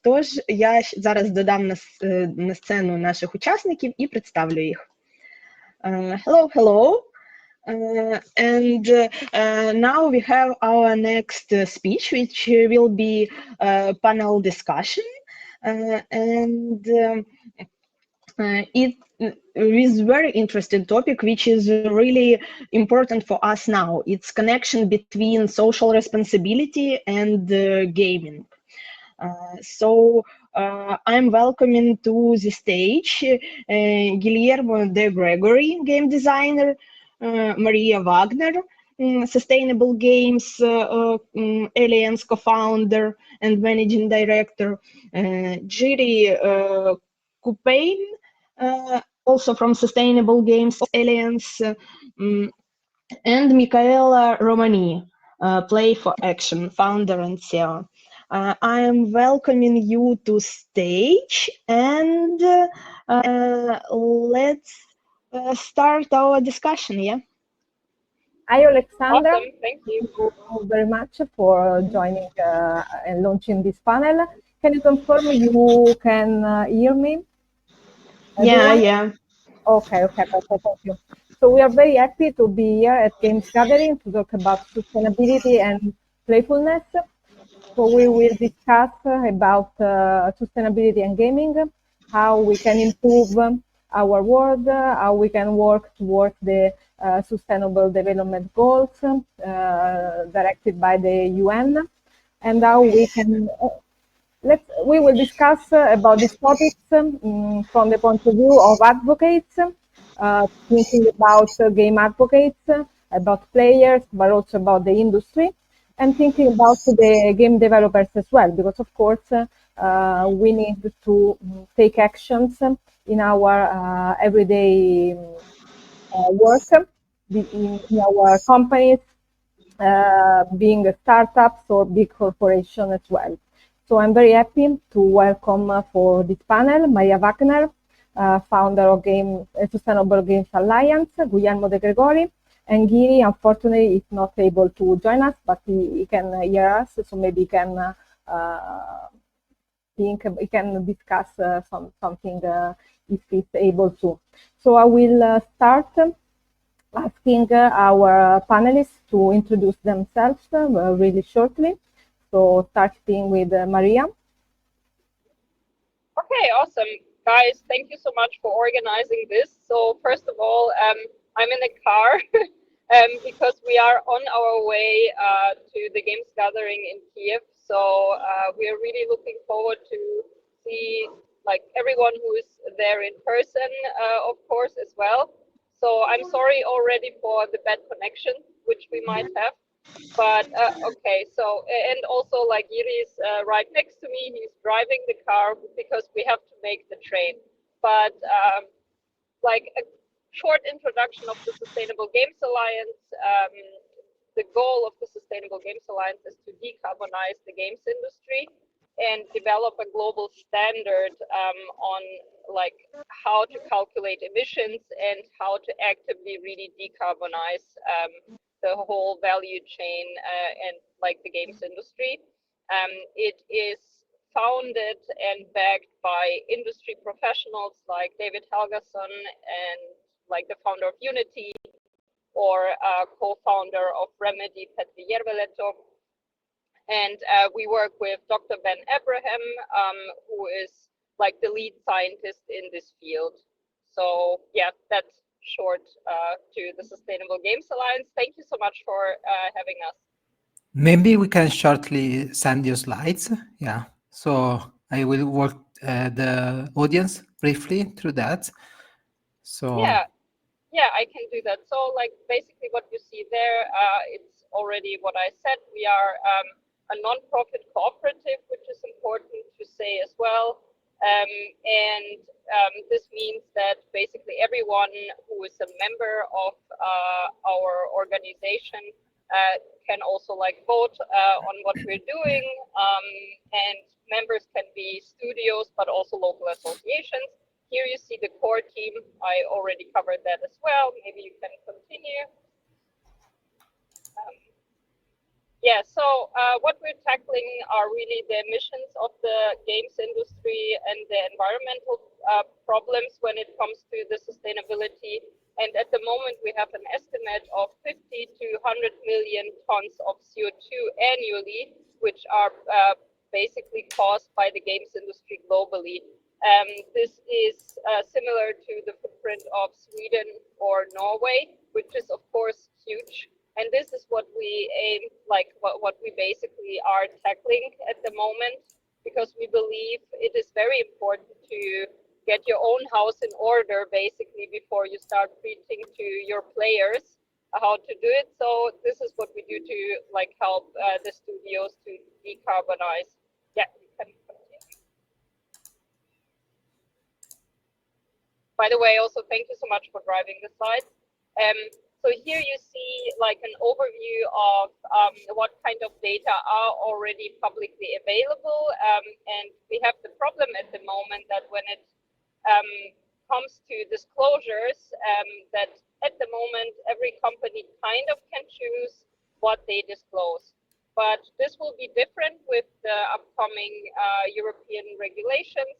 Тож я зараз додам на сцену наших учасників і представлю їх. Hello, hello. And now we have our next speech, which will be a panel discussion. And it is very interesting topic, which is really important for us now. It's connection between social responsibility and gaming. So I'm welcoming to the stage Guglielmo de Gregori, game designer, Maria Wagner, Sustainable Games Alliance co-founder and managing director, Jiri Kupiainen, also from Sustainable Games Alliance, and Micaela Romanini, Play for Action founder and CEO. I am welcoming you to stage, and let's start our discussion. Yeah. Hi, Alexandra. Awesome. Thank you very much for joining and launching this panel. Can you confirm you can hear me? Yeah. Okay, perfect. Thank you. So we are very happy to be here at Games Gathering to talk about sustainability and playfulness. So we will discuss about sustainability and gaming, how we can improve our world, how we can work towards the sustainable development goals directed by the UN, and how we can. We will discuss about these topics from the point of view of advocates, thinking about game advocates, about players, but also about the industry, and thinking about the game developers as well, because of course we need to take actions in our everyday work, in our companies, being startups or big corporations as well. So I'm very happy to welcome for this panel Maria Wagner, founder of Sustainable Games Alliance, Guglielmo de Gregori, and Jiri, unfortunately, is not able to join us, but he can hear us, so maybe he can discuss something if he's able to. So I will start asking our panelists to introduce themselves really shortly. So starting with Maria. Okay, awesome. Guys, thank you so much for organizing this. So first of all, I'm in a car because we are on our way to the Games Gathering in Kyiv. So we are really looking forward to see like everyone who is there in person, of course, as well. So I'm sorry already for the bad connection, which we might have. But okay, so, and also like Jiri is right next to me, he's driving the car because we have to make the train. But like a short introduction of the Sustainable Games Alliance, the goal of the Sustainable Games Alliance is to decarbonize the games industry and develop a global standard on like how to calculate emissions and how to actively really decarbonize the whole value chain and like the games industry. It is founded and backed by industry professionals like David Helgason and like the founder of Unity or co-founder of Remedy, Petri Järveletto. And we work with Dr. Ben Abraham, who is like the lead scientist in this field. So yeah, that's short to the Sustainable Games Alliance. Thank you so much for having us. Maybe we can shortly send you slides. Yeah, so I will walk the audience briefly through that. So yeah, I can do that. So like basically what you see there, it's already what I said. We are a non-profit cooperative, which is important to say as well. This means that basically everyone who is a member of our organization can also like vote on what we're doing, and members can be studios, but also local associations. Here you see the core team. I already covered that as well. Maybe you can continue. Yeah, so what we're tackling are really the emissions of the games industry and the environmental problems when it comes to the sustainability. And at the moment, we have an estimate of 50 to 100 million tons of CO2 annually, which are basically caused by the games industry globally. This is similar to the footprint of Sweden or Norway, which is, of course, huge. And this is what we aim, like what we basically are tackling at the moment, because we believe it is very important to get your own house in order, basically, before you start preaching to your players how to do it. So this is what we do to like help the studios to decarbonize. Yeah, you can continue. By the way, also thank you so much for driving the slides. So here you see like an overview of what kind of data are already publicly available. And we have the problem at the moment that when it comes to disclosures, that at the moment, every company kind of can choose what they disclose. But this will be different with the upcoming European regulations,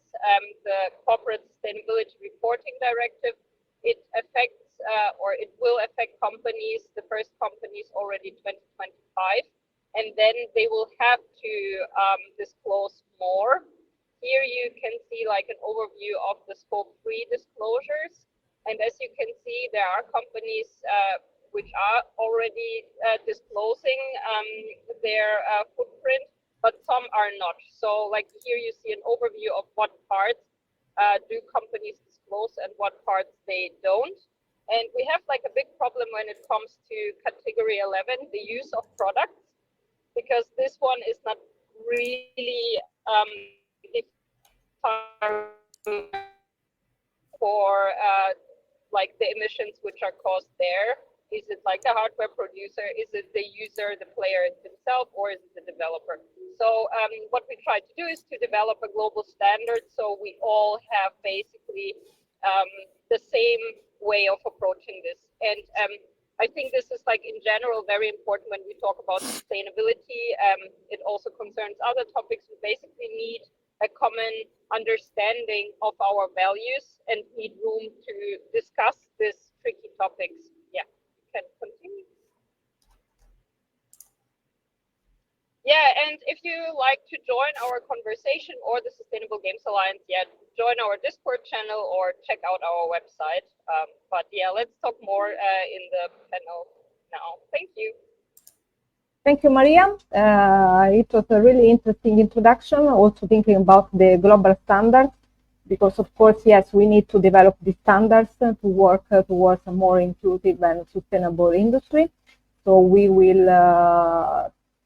the Corporate Sustainability Reporting Directive. It affects or it will affect companies, the first companies already 2025, and then they will have to disclose more. Here you can see like an overview of the scope 3 disclosures, and as you can see, there are companies which are already disclosing their footprint, but some are not. So like here you see an overview of what parts do companies disclose and what parts they don't. And we have like a big problem when it comes to category 11, the use of products, because this one is not really for like the emissions which are caused there. Is it like the hardware producer? Is it the user, the player himself, or is it the developer? So what we try to do is to develop a global standard so we all have basically the same way of approaching this. And I think this is like in general very important when we talk about sustainability. It also concerns other topics. We basically need a common understanding of our values and need room to discuss these tricky topics. Yeah, you can continue. Yeah, and if you like to join our conversation or the Sustainable Games Alliance, yeah, join our Discord channel or check out our website. But yeah, let's talk more in the panel now. Thank you. Thank you, Maria. It was a really interesting introduction, also thinking about the global standards, because of course, yes, we need to develop the standards to work towards a more inclusive and sustainable industry. So we will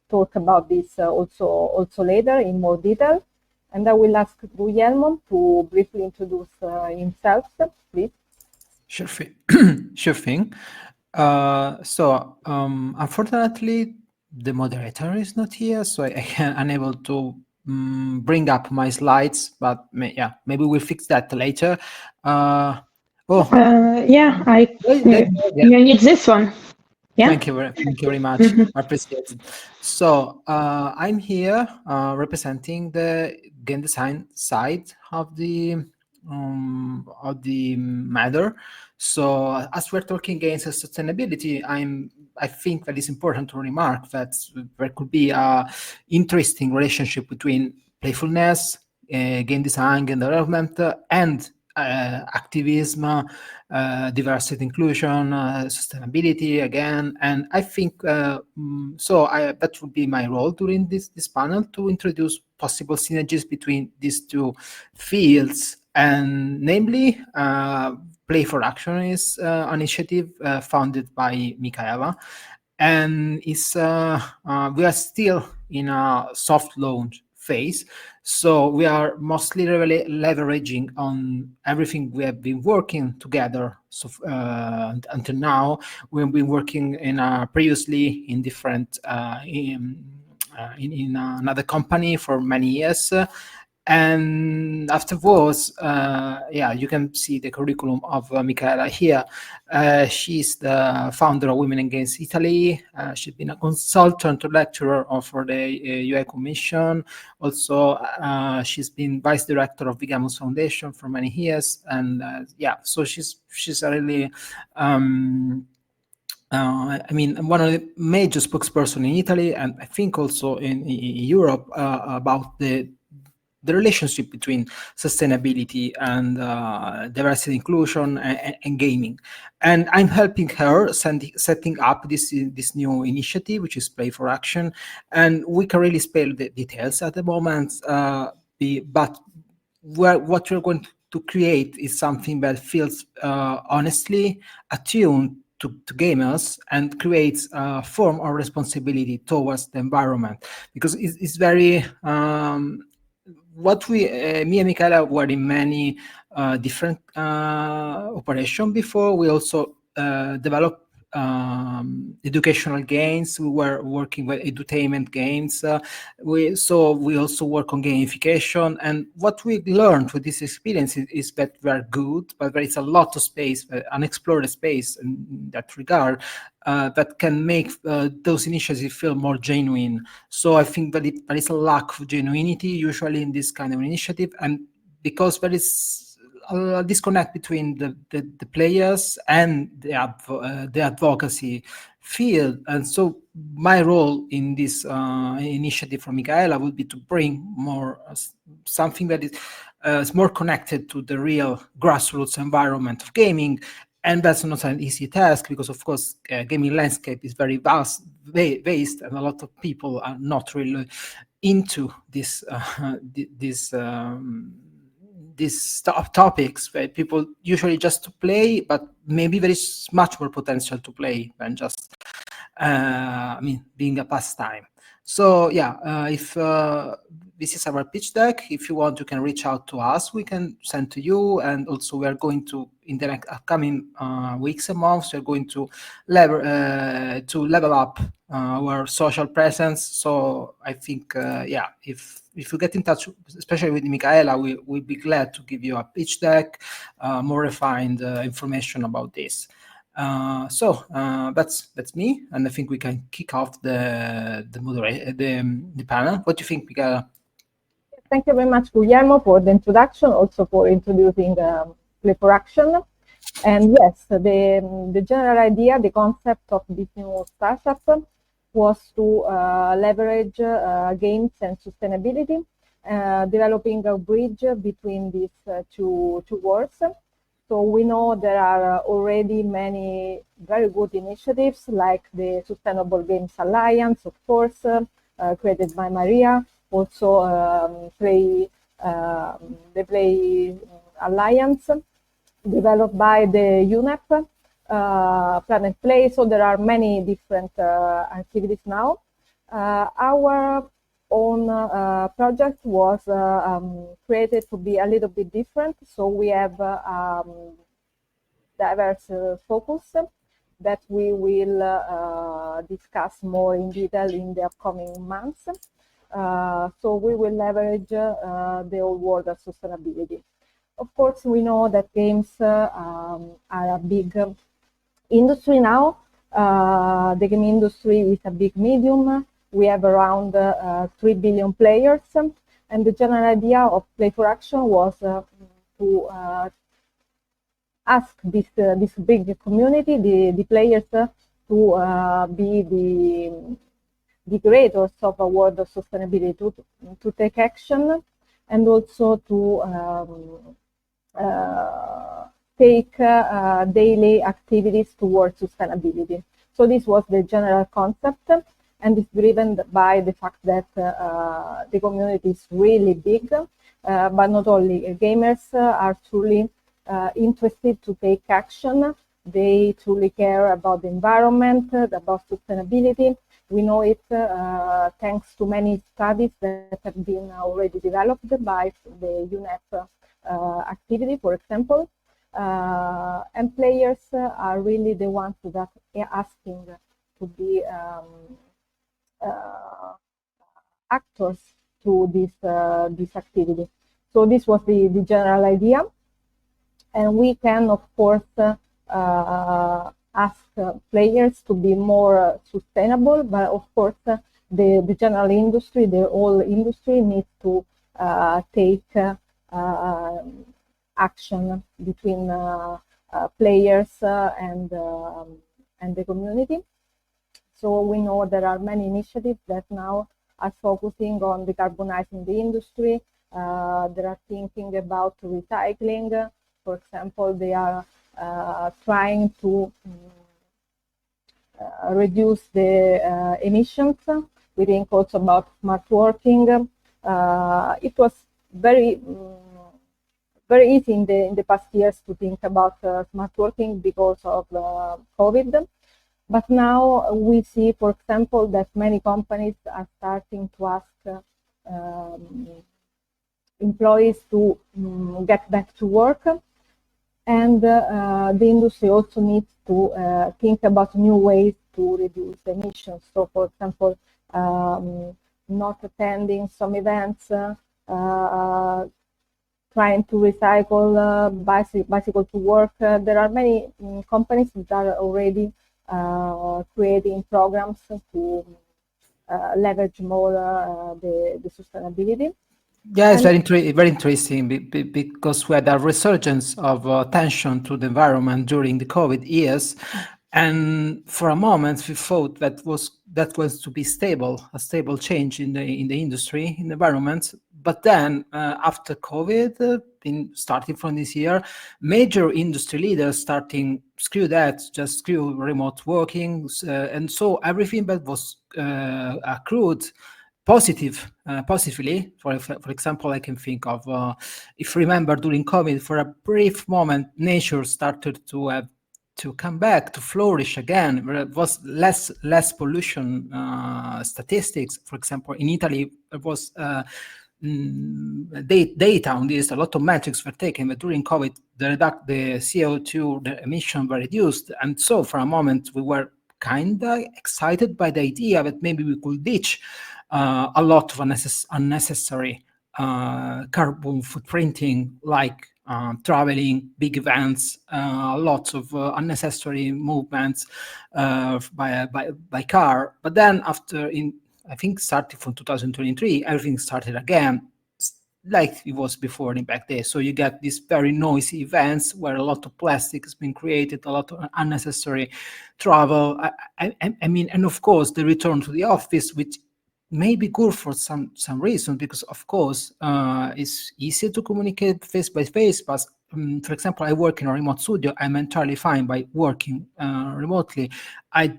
talk about this also later in more detail. And I will ask Guglielmo to briefly introduce himself, please. Sure thing. Sure thing. So unfortunately, the moderator is not here, so I can unable to bring up my slides. But yeah, maybe we'll fix that later. Yeah, you need this one. Yeah. Thank you very much. I appreciate it. So I'm here representing the game design side of the matter. So as we're talking against sustainability, I think that it's important to remark that there could be a interesting relationship between playfulness, game design and development, and activism, diversity, inclusion, sustainability again. And I think that would be my role during this panel, to introduce possible synergies between these two fields, and namely Play for Action is an initiative founded by Micaela, and we are still in a soft launch phase. So we are mostly leveraging on everything we have been working together. So until now, we've been working previously in different in another company for many years. And afterwards, yeah, you can see the curriculum of Micaela here. She's the founder of Women Against Italy. She's been a consultant lecturer for the UI Commission. Also, she's been vice director of Vigamus Foundation for many years. And yeah, so she's a really I mean, one of the major spokesperson in Italy, and I think also in Europe, about the relationship between sustainability and diversity, inclusion, and gaming. And I'm helping her setting up this new initiative, which is Play for Action. And we can really spell the details at the moment, but what we're going to create is something that feels honestly attuned to gamers and creates a form of responsibility towards the environment, because it's very what we me and Micaela were in many different operations before. We also developed educational games. We were working with edutainment games. We also work on gamification. And what we learned with this experience is that we're good, but there is a lot of space, unexplored space in that regard, that can make those initiatives feel more genuine. So I think that there is a lack of genuinity usually in this kind of initiative, and because there is a disconnect between the players and the advocacy field. And so my role in this initiative from Micaela would be to bring more something that is more connected to the real grassroots environment of gaming. And that's not an easy task, because of course gaming landscape is very vast, and a lot of people are not really into these topics, where people usually just to play, but maybe there is much more potential to play than just I mean, being a pastime. So yeah, if this is our pitch deck, if you want, you can reach out to us. We can send to you, and also we are going to, in the next upcoming weeks and months, we're going to level up our social presence. So I think, yeah, if you get in touch, especially with Micaela, we'll be glad to give you a pitch deck, more refined information about this. So that's me, and I think we can kick off the panel. What do you think, Micaela? Thank you very much, Guglielmo, for the introduction, also for introducing Play for Action. And yes, the general idea, the concept of this new startup was to leverage games and sustainability, developing a bridge between these two worlds. So we know there are already many very good initiatives, like the Sustainable Games Alliance, of course, created by Maria. Also, the Play Alliance, developed by the UNEP, Planet Play. So there are many different activities now. Our own project was created to be a little bit different. So we have diverse focus that we will discuss more in detail in the upcoming months. So we will leverage the whole world of sustainability. Of course, we know that games are a big industry now. The game industry is a big medium. We have around 3 billion players, and the general idea of Play for Action was to ask this big community, the players, to be the creators of a world of sustainability, to take action, and also to take daily activities towards sustainability. So this was the general concept, and it's driven by the fact that the community is really big, but not only gamers are truly interested to take action. They truly care about the environment, about sustainability. We know it thanks to many studies that have been already developed by the UNEP activity, for example. And players are really the ones that are asking to be actors to this activity. So this was the general idea. And we can, of course, ask players to be more sustainable, but of course, the general industry, the whole industry needs to take action between players and the community. So we know there are many initiatives that now are focusing on decarbonizing the industry. They are thinking about recycling. For example, they are trying to reduce the emissions. We think also about smart working. It was very easy in the past years to think about smart working because of COVID. But now we see, for example, that many companies are starting to ask employees to get back to work. And the industry also needs to think about new ways to reduce emissions. So, for example, not attending some events, trying to recycle bicycle to work. There are many companies that are already creating programs to leverage more the sustainability. Yeah, it's very interesting because we had a resurgence of attention to the environment during the COVID years, and for a moment we thought that was to be a stable change in the industry, in the environment. But then after COVID, starting from this year, major industry leaders starting screw remote working, and so everything that was accrued positively. For example, I can think of, if you remember, during COVID, for a brief moment, nature started to come back, to flourish again. There was less pollution statistics. For example, in Italy, there was data on this. A lot of metrics were taken, but during COVID, the CO2 the emission were reduced, and so for a moment we were kind of excited by the idea that maybe we could ditch a lot of unnecessary carbon footprinting, like traveling, big events, lots of unnecessary movements by car. But then I think starting from 2023, everything started again, like it was before in back then. So you get these very noisy events where a lot of plastic has been created, a lot of unnecessary travel. I mean, and of course the return to the office, which may be good for some reason, because of course it's easier to communicate face by face. But for example, I work in a remote studio. I'm entirely fine by working remotely. I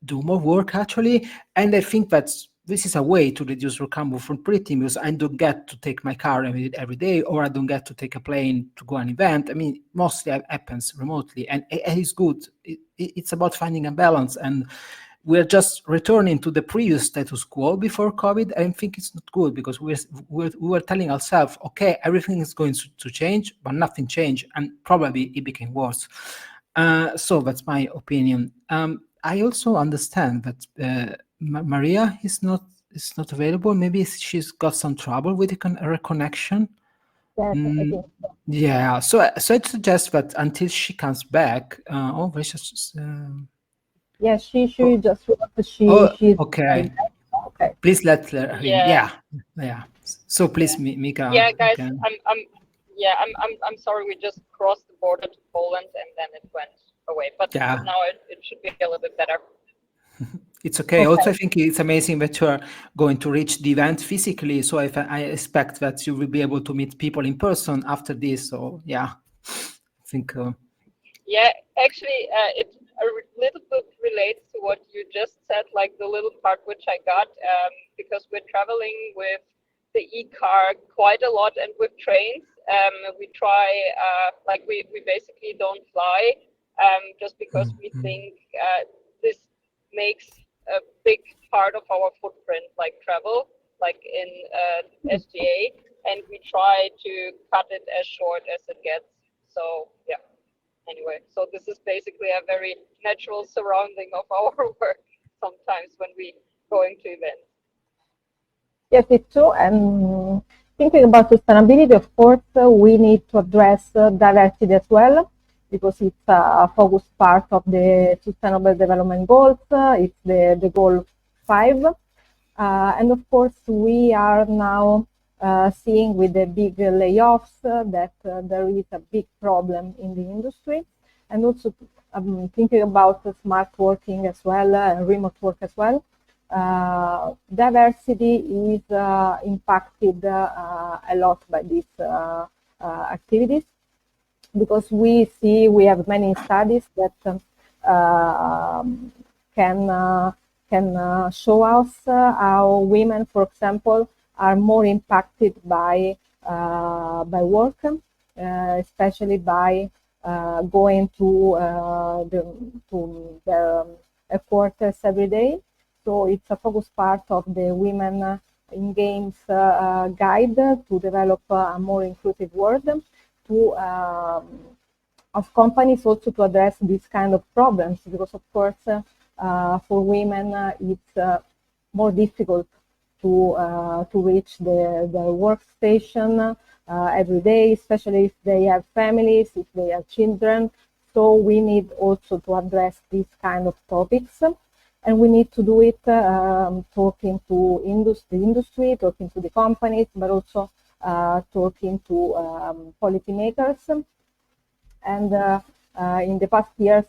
do more work actually, and I think that this is a way to reduce your carbon footprint, because I don't get to take my car every day, or I don't get to take a plane to go an event. I mean, mostly it happens remotely, and it's good. It's about finding a balance, and we're just returning to the previous status quo before COVID. I think it's not good, because we were telling ourselves, okay, everything is going to change, but nothing changed, and probably it became worse. So that's my opinion. I also understand that Maria is not available. Maybe she's got some trouble with her connection. Yes, I think so. Yeah. So I suggest that until she comes back. Yes, she just wrote that she's okay. okay. Please let her in. Yeah. Yeah. So please, Mika. Yeah, guys, again. I'm sorry. We just crossed the border to Poland and then it went away. But now it should be a little bit better. It's okay. Also, I think it's amazing that you are going to reach the event physically. So I expect that you will be able to meet people in person after this. So yeah, I think. Yeah, actually, it a little bit relates to what you just said, like the little part which I got, because we're traveling with the e-car quite a lot, and with trains, we try, like we basically don't fly, just because we think this makes a big part of our footprint, like travel, like in SGA, and we try to cut it as short as it gets. So yeah. Anyway, so this is basically a very natural surrounding of our work sometimes when we going to events. Yes, it's true. And Thinking about sustainability, of course, we need to address diversity as well, because it's a focus part of the Sustainable Development Goals. It's the goal 5. And of course, we are now seeing with the big layoffs that there is a big problem in the industry. And also thinking about smart working as well, and remote work as well. Diversity is impacted a lot by these activities, because we have many studies that can show us how women, for example, are more impacted by work, especially by going to their headquarters every day. So it's a focus part of the Women in Games guide to develop a more inclusive world, of companies also to address these kind of problems, because of course for women it's more difficult to reach their workstation every day, especially if they have families, if they have children. So we need also to address these kind of topics. And we need to do it talking to industry, talking to the companies, but also talking to policymakers. And in the past years,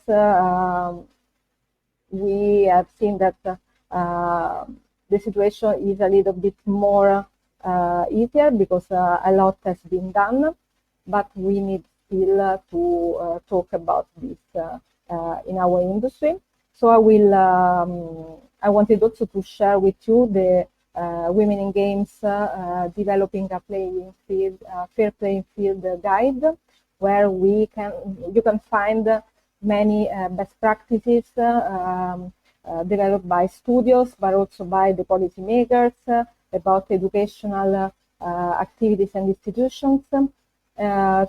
we have seen that the situation is a little bit more easier, because a lot has been done, but we need still to talk about this in our industry. So I wanted also to share with you the Women in Games developing a fair playing field guide, where you can find many best practices developed by studios, but also by the policymakers about educational activities and institutions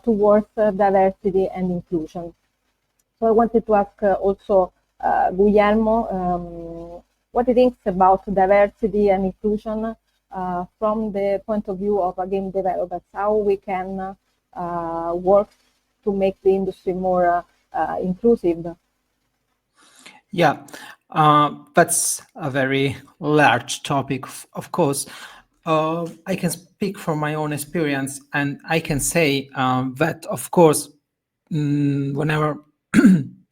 towards diversity and inclusion. So I wanted to ask also Guglielmo what he thinks about diversity and inclusion from the point of view of a game developers, how we can work to make the industry more inclusive. Yeah, that's a very large topic, of course. I can speak from my own experience, and I can say that, of course, whenever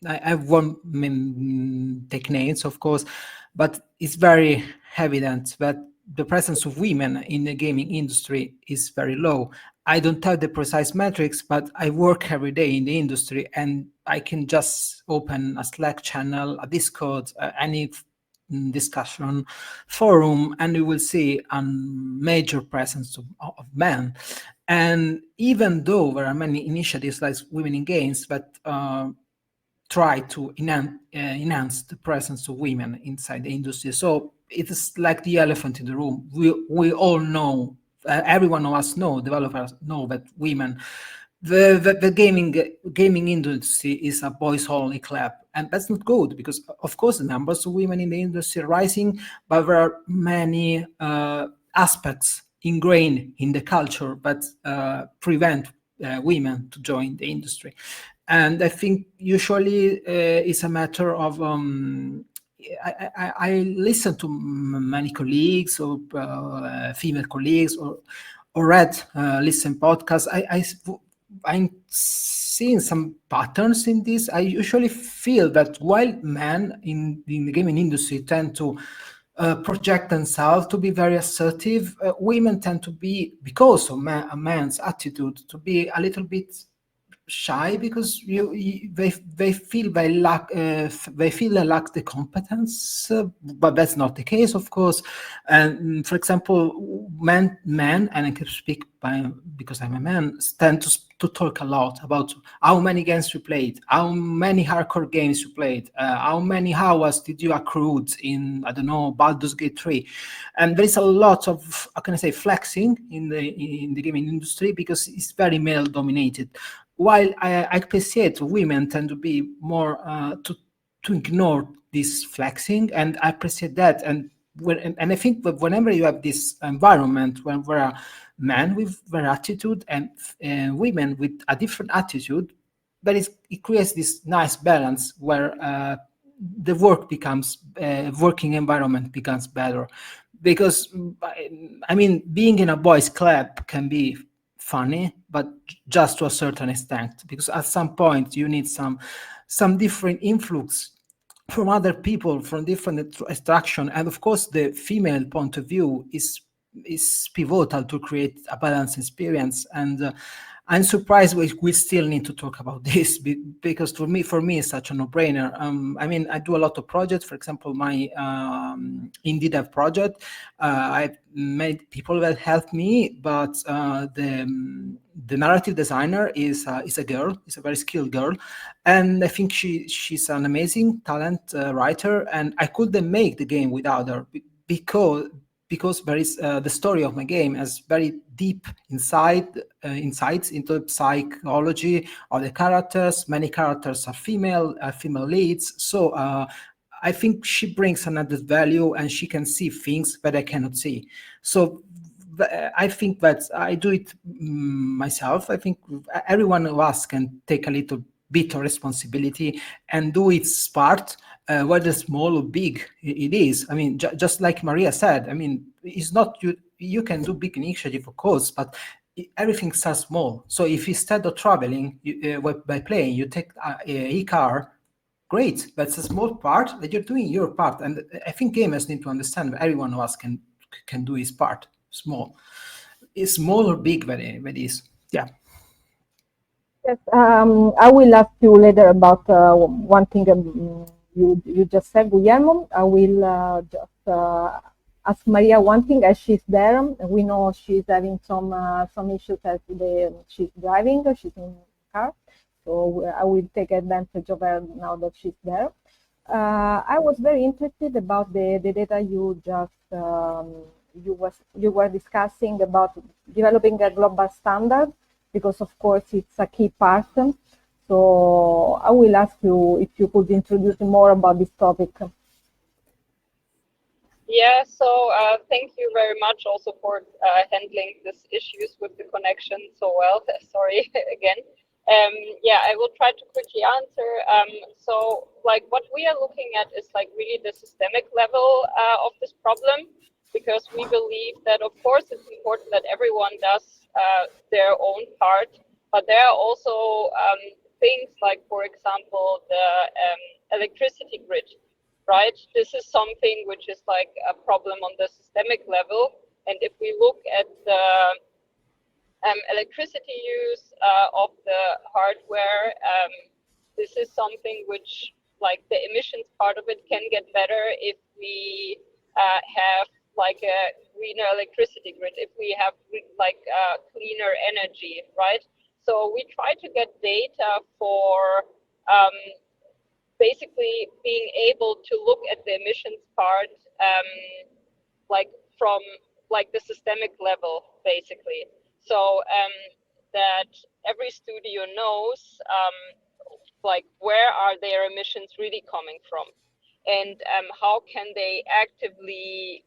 I won't take names, of course, but it's very evident that the presence of women in the gaming industry is very low. I don't have the precise metrics, but I work every day in the industry, and I can just open a Slack channel, a Discord, any discussion forum, and you will see a major presence of men. And even though there are many initiatives like Women in Games that try to enhance the presence of women inside the industry, so it is like the elephant in the room. We all know, every one of us know, developers know that women, the gaming industry is a boys only club, and that's not good, because of course the numbers of women in the industry are rising, but there are many aspects ingrained in the culture that prevent women to join the industry. And I think usually it's a matter of I listen to many colleagues or female colleagues, or read listen podcasts. I'm seeing some patterns in this. I usually feel that while men in the gaming industry tend to project themselves to be very assertive, women tend to be, because of a man's attitude, to be a little bit shy, because they feel they lack the competence, but that's not the case, of course. And for example, men, and I can speak because I'm a man, tend to talk a lot about how many games you played, how many hardcore games you played, how many hours did you accrue in, I don't know, Baldur's Gate 3. And there is a lot of, how can I say, flexing in the gaming industry, because it's very male dominated. While I appreciate women tend to be more to ignore this flexing, and I appreciate that, and and I think that whenever you have this environment where men with their attitude and women with a different attitude, it creates this nice balance where the working environment becomes better. Because I mean, being in a boys' club can be funny, but just to a certain extent, because at some point you need some different influx from other people, from different extraction, and of course the female point of view is pivotal to create a balanced experience. And I'm surprised we still need to talk about this, because for me it's such a no-brainer. I mean, I do a lot of projects. For example, my indie dev project, I've made people that help me, but the narrative designer is a girl, is a very skilled girl, and I think she's an amazing talent writer, and I couldn't make the game without her, because there is the story of my game has very deep insights into psychology of the characters. Many characters are female leads, so I think she brings an added value, and she can see things that I cannot see. So I think that I do it myself. I think every one of us can take a little bit of responsibility and do its part, whether small or big it is. I mean, just like Maria said, I mean, it's not you can do big initiative, of course, but everything starts small. So if instead of traveling by plane, you take a car, great. That's a small part that you're doing your part. And I think gamers need to understand that every one of us can do his part. Small. It's small or big that it is. Yeah. Yes, I will ask you later about one thing you just said, Guglielmo. I will just ask Maria one thing as she's there. We know she's having some issues as she's driving. She's in the car, so I will take advantage of her now that she's there. I was very interested about the data you just you were discussing about developing a global standard, because of course it's a key part. So I will ask you if you could introduce more about this topic. Yeah, so thank you very much also for handling these issues with the connection so well. Sorry again. Yeah, I will try to quickly answer. So like what we are looking at is like really the systemic level of this problem, because we believe that of course it's important that everyone does their own part, but there are also things like, for example, the electricity grid, right? This is something which is like a problem on the systemic level. And if we look at the electricity use of the hardware, this is something which, like the emissions part of it, can get better if we have like a greener electricity grid, if we have like cleaner energy, right? So we try to get data for basically being able to look at the emissions part like from like the systemic level, basically. So that every studio knows like where are their emissions really coming from, and how can they actively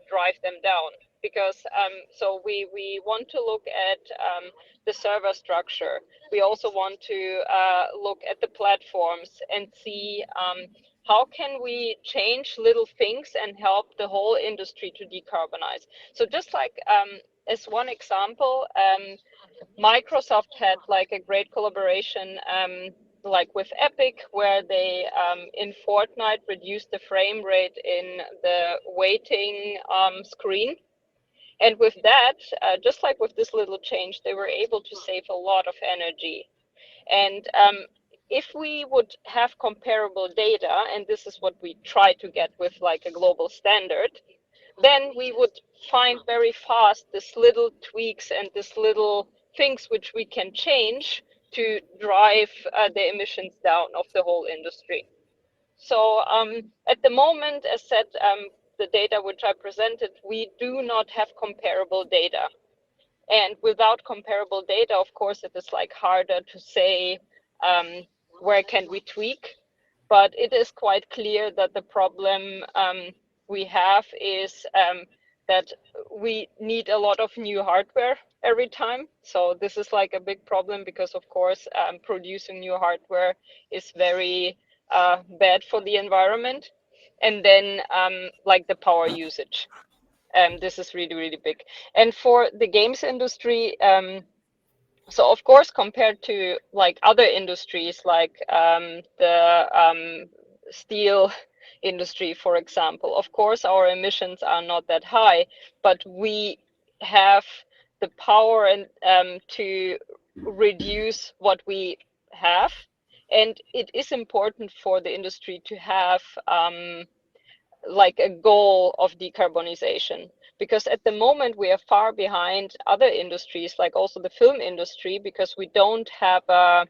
drive them down. Because so we want to look at the server structure. We also want to look at the platforms and see how can we change little things and help the whole industry to decarbonize. So just like as one example, Microsoft had like a great collaboration like with Epic, where they in Fortnite reduced the frame rate in the waiting screen. And with that, just like with this little change, they were able to save a lot of energy. And if we would have comparable data, and this is what we try to get with like a global standard, then we would find very fast this little tweaks and this little things which we can change to drive the emissions down of the whole industry. So at the moment, as said, the data which I presented, we do not have comparable data. And without comparable data, of course, it is like harder to say where can we tweak. But it is quite clear that the problem we have is that we need a lot of new hardware every time. So this is like a big problem because, of course, producing new hardware is very bad for the environment. And then like the power usage. This is really, really big. And for the games industry, so of course, compared to like other industries, like the steel industry, for example, of course, our emissions are not that high, but we have the power and to reduce what we have. And it is important for the industry to have like a goal of decarbonization, because at the moment we are far behind other industries, like also the film industry, because we don't have a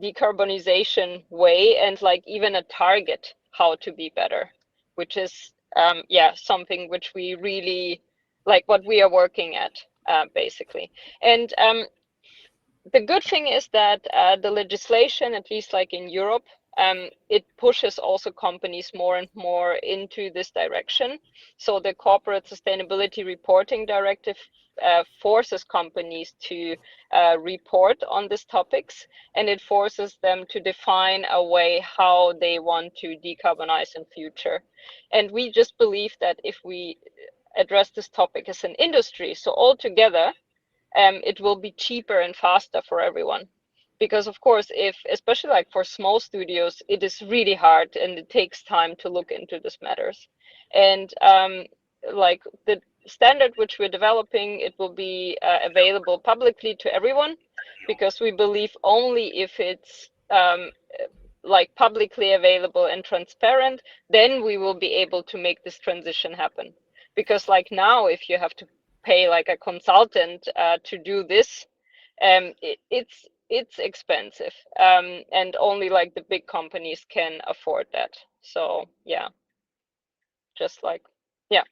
decarbonization way and like even a target how to be better, which is something which we really like, what we are working at basically. And the good thing is that the legislation, at least like in Europe, it pushes also companies more and more into this direction. So the Corporate Sustainability Reporting Directive forces companies to report on these topics, and it forces them to define a way how they want to decarbonize in future. And we just believe that if we address this topic as an industry, so all together, it will be cheaper and faster for everyone. Because of course, if especially like for small studios, it is really hard and it takes time to look into these matters. And like the standard which we're developing, it will be available publicly to everyone, because we believe only if it's like publicly available and transparent, then we will be able to make this transition happen. Because like now, if you have to pay like a consultant to do this, it's expensive, and only like the big companies can afford that. So yeah, just like yeah.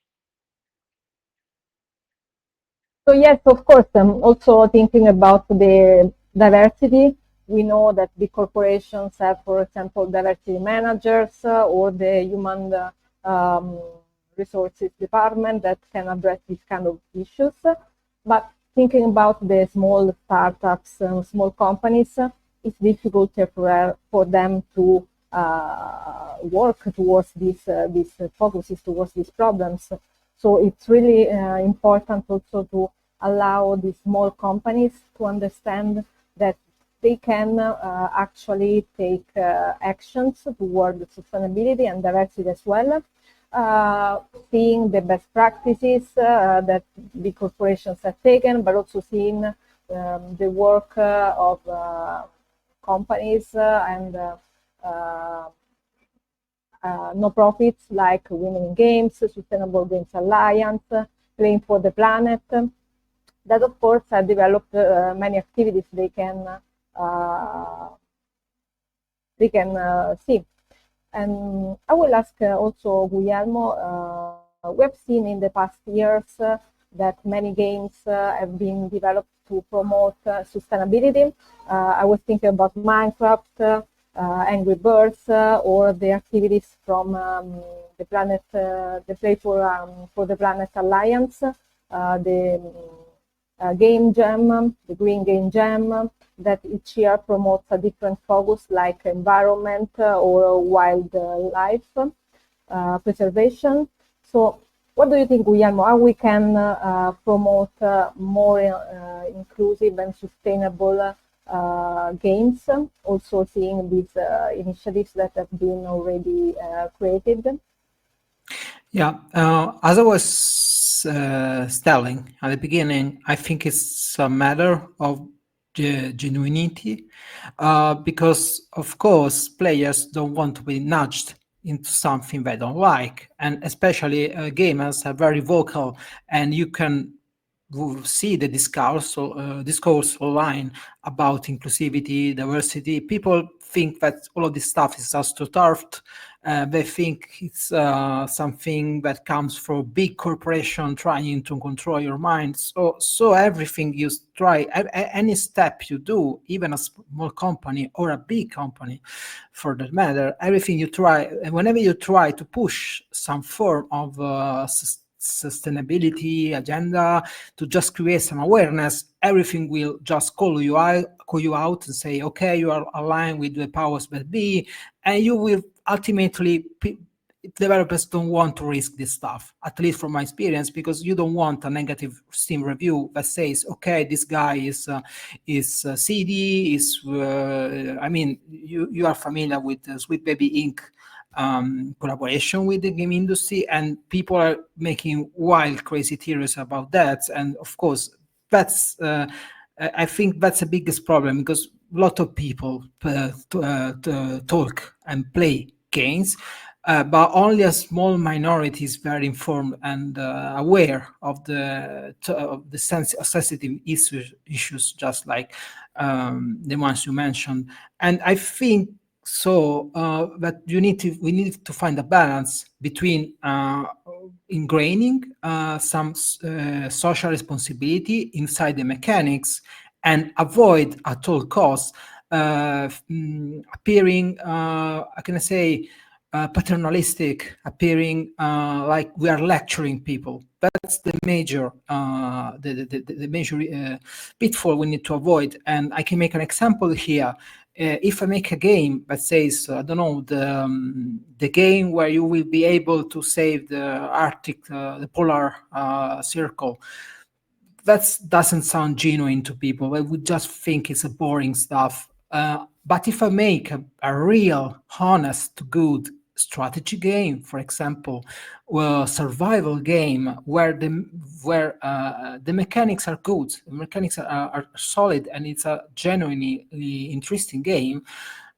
So yes, of course, also thinking about the diversity, we know that big corporations have, for example, diversity managers or the human resources department that can address these kind of issues. But thinking about the small startups and small companies, it's difficult for them to work towards these focuses, towards these problems. So it's really important also to allow these small companies to understand that they can actually take actions toward sustainability and diversity as well, seeing the best practices that big corporations have taken, but also seeing the work of companies and no-profits like Women in Games, Sustainable Games Alliance, Playing for the Planet, that of course have developed many activities they can see. And I will ask also Guglielmo, we have seen in the past years that many games have been developed to promote sustainability. I was thinking about Minecraft, Angry Birds, or the activities from the Planet, the Play for the Planet Alliance, the Game Jam, the Green Game Jam, that each year promotes a different focus like environment or wildlife preservation. So what do you think, Guglielmo, how we can promote more inclusive and sustainable games, also seeing these initiatives that have been already created? Yeah, as I was telling at the beginning, I think it's a matter of genuinity, because of course players don't want to be nudged into something they don't like, and especially gamers are very vocal, and you can see the discourse online about inclusivity, diversity. People think that all of this stuff is astroturfed, They think it's something that comes from big corporation trying to control your mind. So everything you try, any step you do, even a small company or a big company, for that matter, everything you try, whenever you try to push some form of sustainability agenda to just create some awareness, everything will just call you out and say, okay, you are aligned with the powers that be, and you will ultimately, developers don't want to risk this stuff, at least from my experience, because you don't want a negative Steam review that says, okay, this guy is CD, I mean, you are familiar with Sweet Baby Inc. Collaboration with the game industry, and people are making wild, crazy theories about that. And of course, that's I think that's the biggest problem, because a lot of people talk and play games, but only a small minority is very informed and aware of the sensitive issues, just like the ones you mentioned. And I think so that we need to find a balance between ingraining some social responsibility inside the mechanics, and avoid at all costs appearing, how can I say, paternalistic, appearing like we are lecturing people. That's the major the major pitfall we need to avoid. And I can make an example here. If I make a game that says, I don't know, the game where you will be able to save the Arctic, the polar circle, that doesn't sound genuine to people. They would just think it's a boring stuff. But if I make a real, honest, good strategy game, for example, or survival game where the mechanics are good, the mechanics are solid, and it's a genuinely interesting game,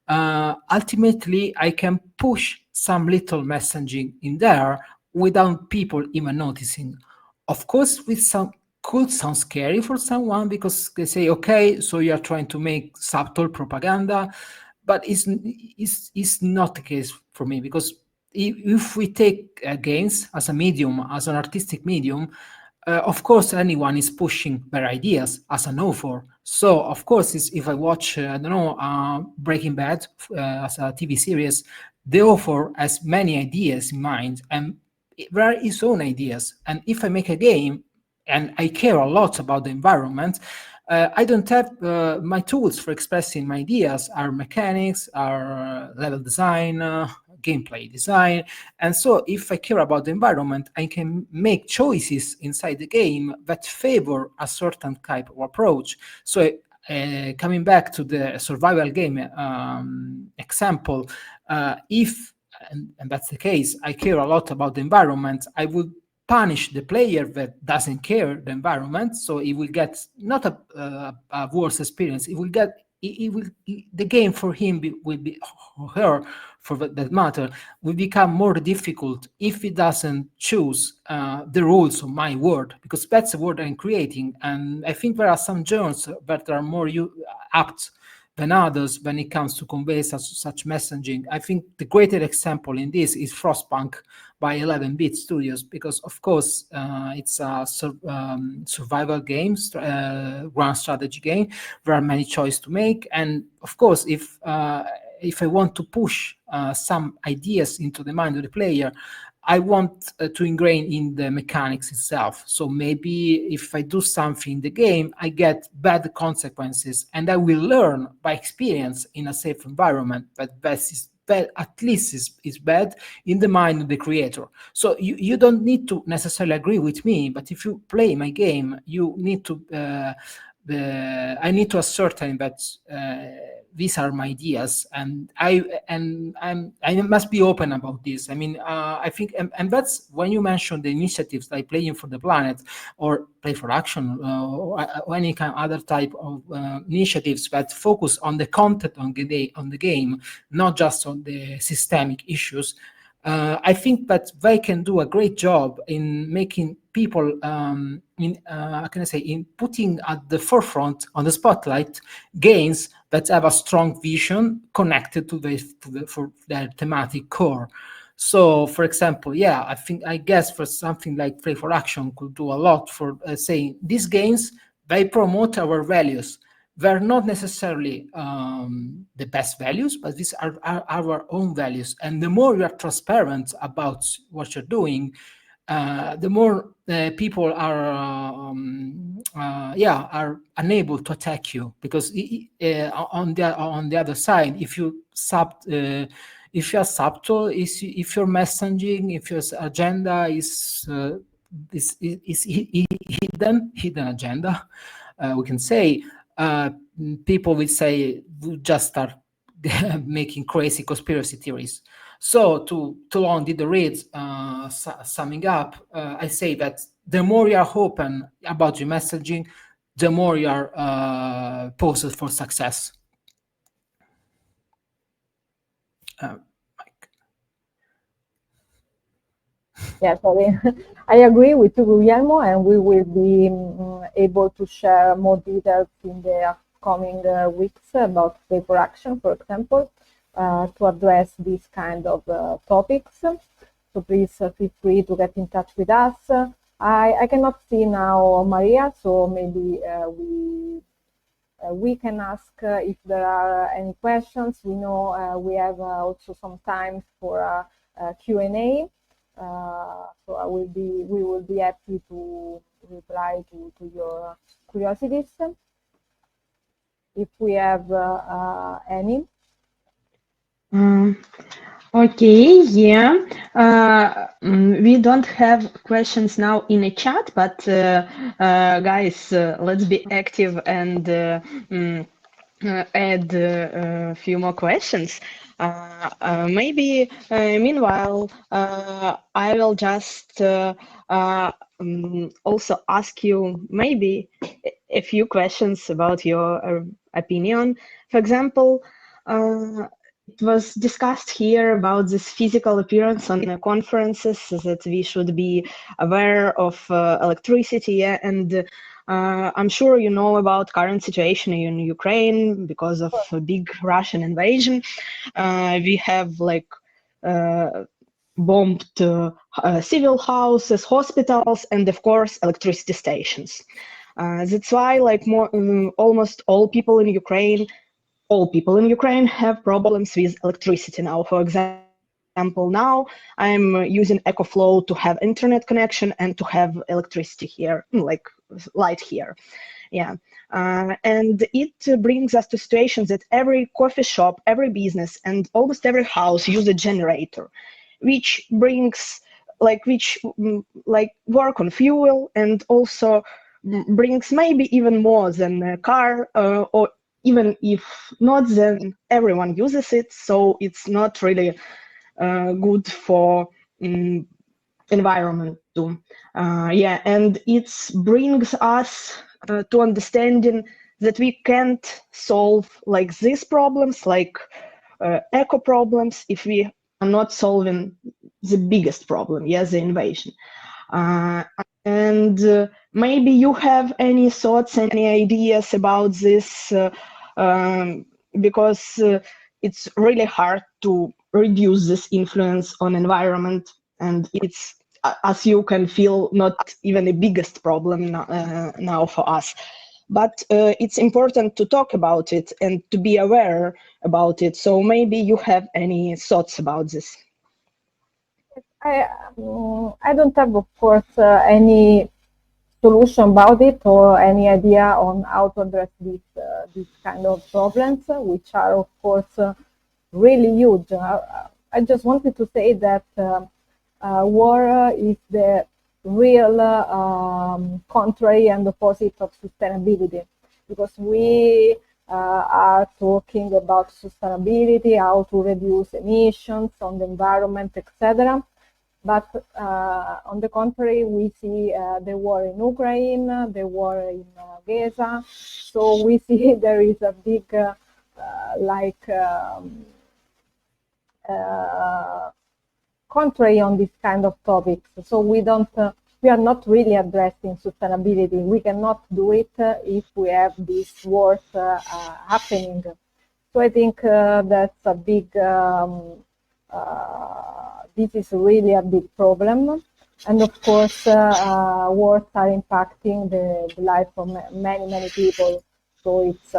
ultimately I can push some little messaging in there without people even noticing. Of course, with some could sound scary for someone, because they say, okay, so you are trying to make subtle propaganda, but it's not the case for me, because if we take games as a medium, as an artistic medium, of course anyone is pushing their ideas as an author. So of course, if I watch, I don't know, Breaking Bad as a TV series, the author has many ideas in mind, and there are his own ideas. And if I make a game and I care a lot about the environment, I don't have my tools for expressing my ideas are mechanics, are level design, gameplay design. And so if I care about the environment, I can make choices inside the game that favor a certain type of approach. So coming back to the survival game example, if, and that's the case, I care a lot about the environment, I would punish the player that doesn't care the environment, so he will get not a worse experience. He will get the game for him will be, or her for that matter, will become more difficult if he doesn't choose the rules of my world, because that's the world I'm creating. And I think there are some genres that are more apt than others when it comes to convey such messaging. I think the greatest example in this is Frostpunk by 11-bit Studios, because of course it's a survival game, grand strategy game. There are many choices to make, and of course if I want to push some ideas into the mind of the player, I want to ingrain in the mechanics itself. So maybe if I do something in the game, I get bad consequences, and I will learn by experience in a safe environment that at least is bad in the mind of the creator. So you don't need to necessarily agree with me, but if you play my game, you need to I need to ascertain that these are my ideas, and I must be open about this. I mean, I think, and that's when you mentioned the initiatives like Playing for the Planet or Play for Action or any kind of other type of initiatives that focus on the content on the game, not just on the systemic issues. I think that they can do a great job in making people, how can I say, in putting at the forefront, on the spotlight, games that have a strong vision connected to for their thematic core. So, for example, I guess for something like Play for Action could do a lot for saying these games, they promote our values. They're not necessarily the best values, but these are our own values. And the more you are transparent about what you're doing, the more people are unable to attack you, because on the other side, if you are subtle, if your messaging, if your agenda is hidden agenda, we can say, people will just start making crazy conspiracy theories. So to long did the read, summing up, I say that the more you are open about your messaging, the more you are posed for success. Yeah, sorry. I agree with you, Guglielmo, and we will be able to share more details in the upcoming weeks about Play for Action, for example, to address these kind of topics. So please feel free to get in touch with us. I cannot see now Maria, so maybe we can ask if there are any questions. We know we have also some time for a Q&A. So we will be happy to reply to your curiosities if we have any. Okay, yeah. We don't have questions now in a chat, but guys, let's be active and add a few more questions. Maybe meanwhile, I will just also ask you maybe a few questions about your opinion. For example, it was discussed here about this physical appearance on conferences, that we should be aware of electricity, and I'm sure you know about current situation in Ukraine because of a big Russian invasion. We have like bombed civil houses, hospitals, and of course electricity stations. That's why like almost all people in Ukraine have problems with electricity now. For example, now I'm using EcoFlow to have internet connection and to have electricity here, like light here. Yeah. And it brings us to situations that every coffee shop, every business, and almost every house use a generator, which brings which work on fuel, and also brings maybe even more than a car, or even if not, then everyone uses it, so it's not really good for environment too. And it brings us to understanding that we can't solve like these problems, like eco problems, if we are not solving the biggest problem, the invasion. And maybe you have any thoughts, any ideas about this, because it's really hard to reduce this influence on environment, and it's, as you can feel, not even the biggest problem now for us. But it's important to talk about it and to be aware about it. So maybe you have any thoughts about this. I don't have, of course, any solution about it or any idea on how to address these kind of problems, which are, of course, really huge. I just wanted to say that war is the real contrary and opposite of sustainability, because we are talking about sustainability, how to reduce emissions on the environment, etc. But on the contrary, we see the war in Ukraine, the war in Gaza. So we see there is a big contrary on this kind of topics. So we are not really addressing sustainability. We cannot do it if we have these wars happening. So I think that's a big, this is really a big problem. And of course, wars are impacting the life of many people. So it's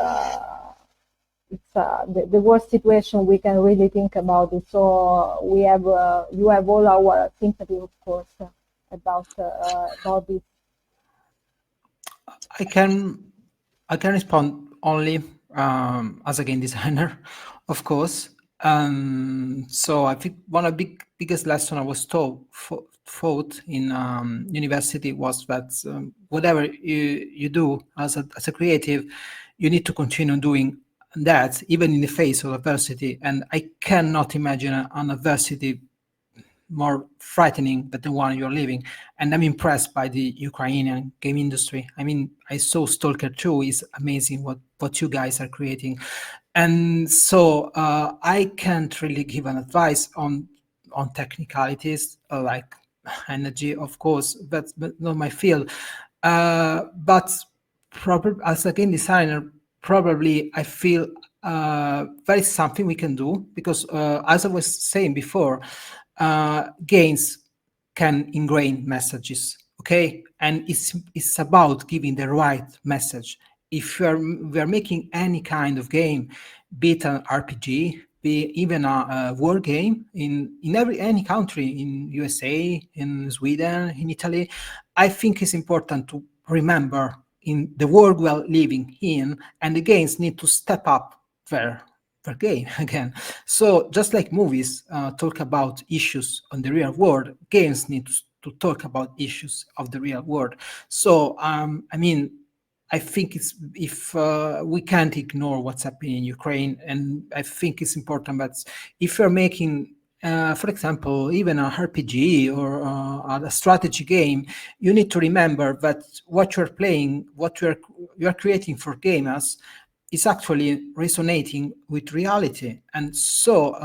the worst situation we can really think about it. So we have, you have all our sympathy, of course, about this. I can respond only as a game designer, of course. So I think one of the biggest lesson I was taught in university was that whatever you do as a creative, you need to continue doing that even in the face of adversity. And I cannot imagine an adversity more frightening than the one you're living. And I'm impressed by the Ukrainian game industry. I mean, I saw Stalker 2 is amazing what you guys are creating. And so I can't really give an advice on technicalities like energy, of course, that's not my field. But probably as a game designer, probably I feel there is something we can do because as I was saying before, games can ingrain messages, okay? And it's about giving the right message. If we're making any kind of game, be it an RPG, be even a war game in any country, in USA, in Sweden, in Italy, I think it's important to remember in the world we are living in, and the games need to step up their game again. So just like movies talk about issues on the real world, games need to talk about issues of the real world. So I mean, I think it's if we can't ignore what's happening in Ukraine, and I think it's important that if you're making for example, even a RPG or a strategy game, you need to remember that what you're playing, what you're creating for gamers, is actually resonating with reality. And so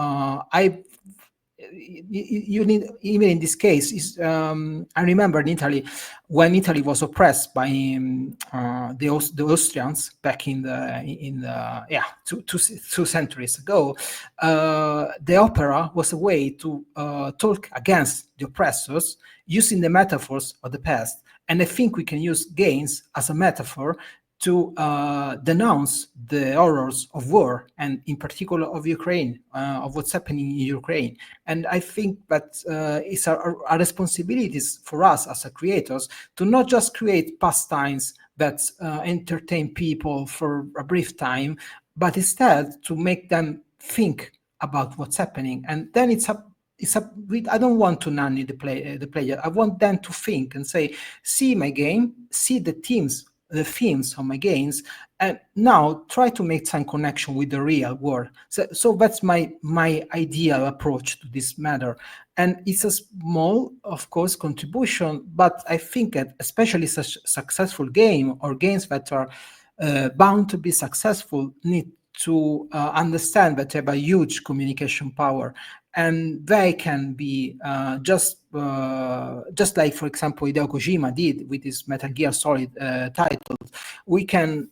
you need, even in this case, I remember in Italy, when Italy was oppressed by the Austrians back in the two centuries ago, the opera was a way to talk against the oppressors using the metaphors of the past. And I think we can use games as a metaphor to denounce the horrors of war, and in particular of Ukraine, of what's happening in Ukraine. And I think that it's our responsibilities for us as a creators to not just create pastimes that entertain people for a brief time, but instead to make them think about what's happening. And then I don't want to nanny the player. I want them to think and say, see my game, see the themes of my games, and now try to make some connection with the real world. So that's my ideal approach to this matter. And it's a small, of course, contribution, but I think that especially such successful game or games that are bound to be successful need to understand that they have a huge communication power, and they can be just like, for example, Hideo Kojima did with his Metal Gear Solid title. We can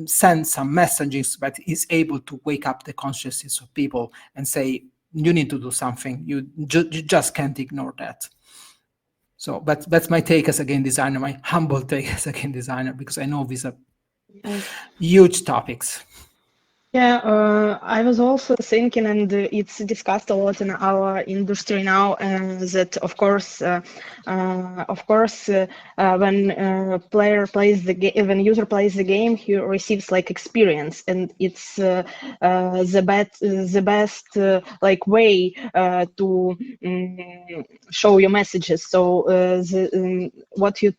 send some messages that is able to wake up the consciousness of people and say, you need to do something. You just can't ignore that. So that's my take as a game designer, my humble take as a game designer, because I know these are huge topics. Yeah, I was also thinking, and it's discussed a lot in our industry now, that of course, when player plays the game, when user plays the game, he receives like experience, and it's the best like way to show your messages. So what you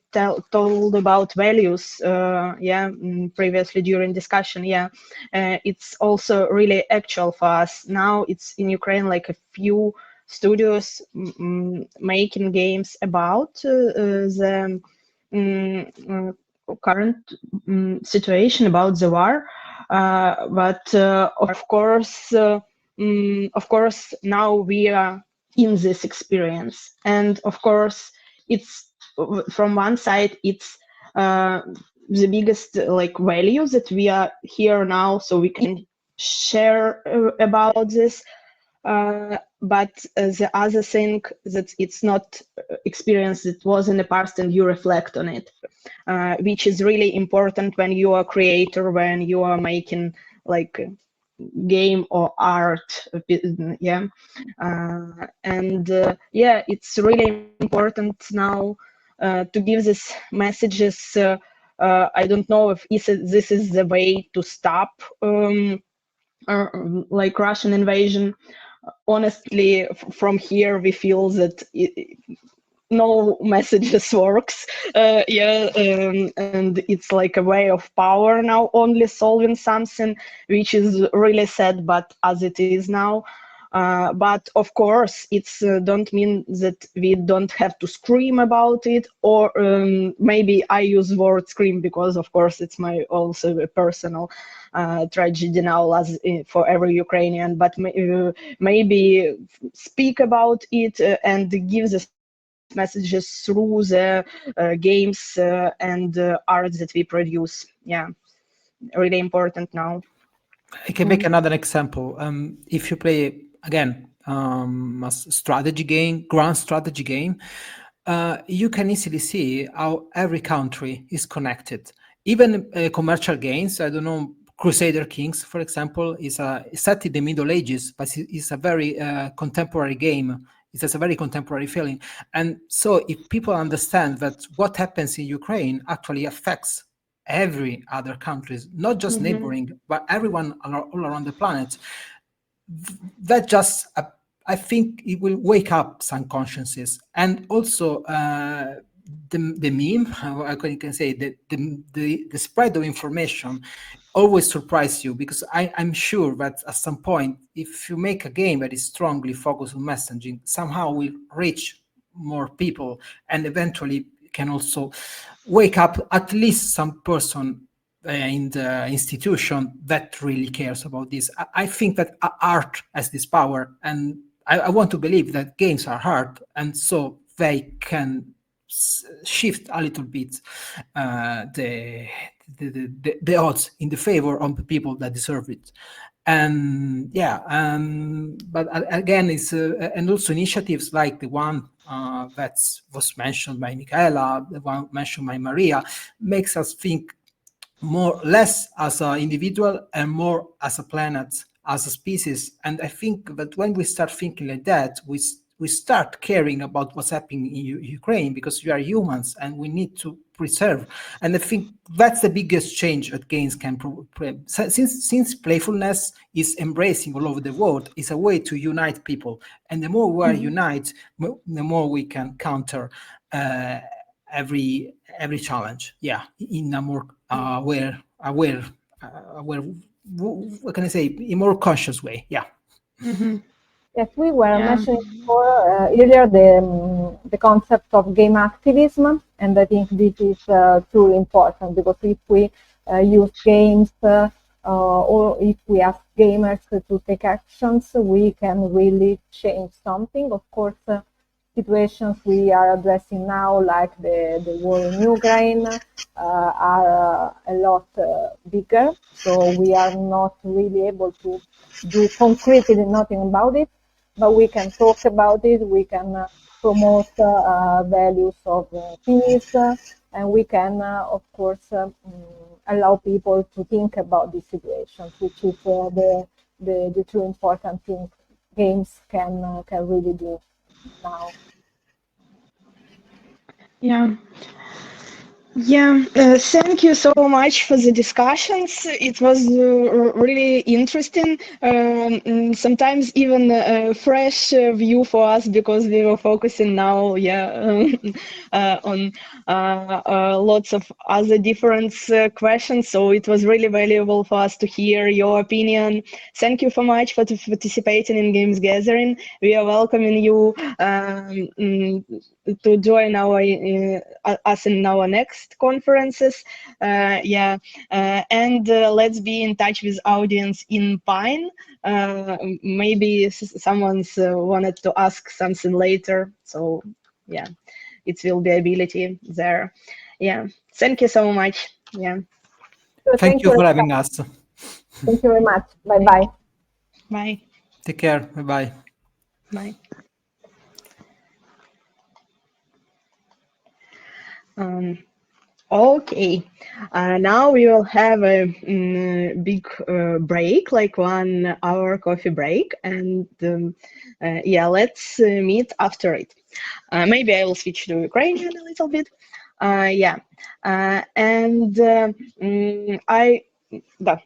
told about values, previously during discussion, it's also really actual for us. Now it's in Ukraine like a few studios making games about the current situation, about the war, but of course now we are in this experience. And of course, it's from one side, it's the biggest like value that we are here now, so we can share about this. But the other thing that it's not experience that was in the past and you reflect on it, which is really important when you are a creator, when you are making like game or art, yeah. And yeah, it's really important now to give these messages. I don't know if this is the way to stop like Russian invasion. Honestly, from here we feel that no messages works. Yeah, and it's like a way of power now, only solving something, which is really sad, but as it is now. But of course, it's don't mean that we don't have to scream about it, or maybe I use word scream because, of course, it's my also a personal tragedy now, as for every Ukrainian. But maybe speak about it and give the messages through the games and art that we produce. Yeah, really important now. I can make another example. If you play again a strategy game, grand strategy game, you can easily see how every country is connected. Even commercial games, I don't know, Crusader Kings, for example, is set in the Middle Ages, but it's a very contemporary game. It has a very contemporary feeling. And so if people understand that what happens in Ukraine actually affects every other countries, not just neighboring, but everyone all around the planet, that just I think it will wake up some consciences. And also the meme, how you can say, the spread of information always surprise you, because I'm sure that at some point, if you make a game that is strongly focused on messaging, somehow will reach more people, and eventually can also wake up at least some person in the institution that really cares about this. I think that art has this power, and I want to believe that games are art, and so they can shift a little bit the odds in the favor of the people that deserve it. And yeah, but again, it's and also initiatives like the one that was mentioned by Micaela, the one mentioned by Maria, makes us think less as an individual and more as a planet, as a species. And I think that when we start thinking like that, we start caring about what's happening in Ukraine, because we are humans and we need to preserve. And I think that's the biggest change that games can since playfulness is embracing all over the world, it's a way to unite people. And the more we are united, the more we can counter every challenge, yeah, in a more aware, what can I say, in more conscious way, yeah. Yes, we were mentioning before, earlier the concept of game activism, and I think this is truly important, because if we use games or if we ask gamers to take actions, we can really change something. Of course, situations we are addressing now, like the war in Ukraine, are a lot bigger, so we are not really able to do concretely nothing about it. But we can talk about it, we can promote values of peace, and we can, of course, allow people to think about these situations, which is the two important things games can really do now. Yeah, thank you so much for the discussions. It was really interesting. Sometimes even a fresh view for us, because we were focusing now, on lots of other different questions. So it was really valuable for us to hear your opinion. Thank you so much for participating in Games Gathering. We are welcoming you to join us in our next next conferences. Yeah, and let's be in touch with audience in Pine. Maybe someone's wanted to ask something later. So yeah, it will be ability there. Yeah, thank you so much. Yeah. So Thank you for having us. Thank you very much. Bye-bye. Bye. Take care. Bye-bye. Bye. Okay, now we will have a big break, like 1 hour coffee break, and yeah, let's meet after it. Maybe I will switch to Ukrainian a little bit. Yeah, and I, да.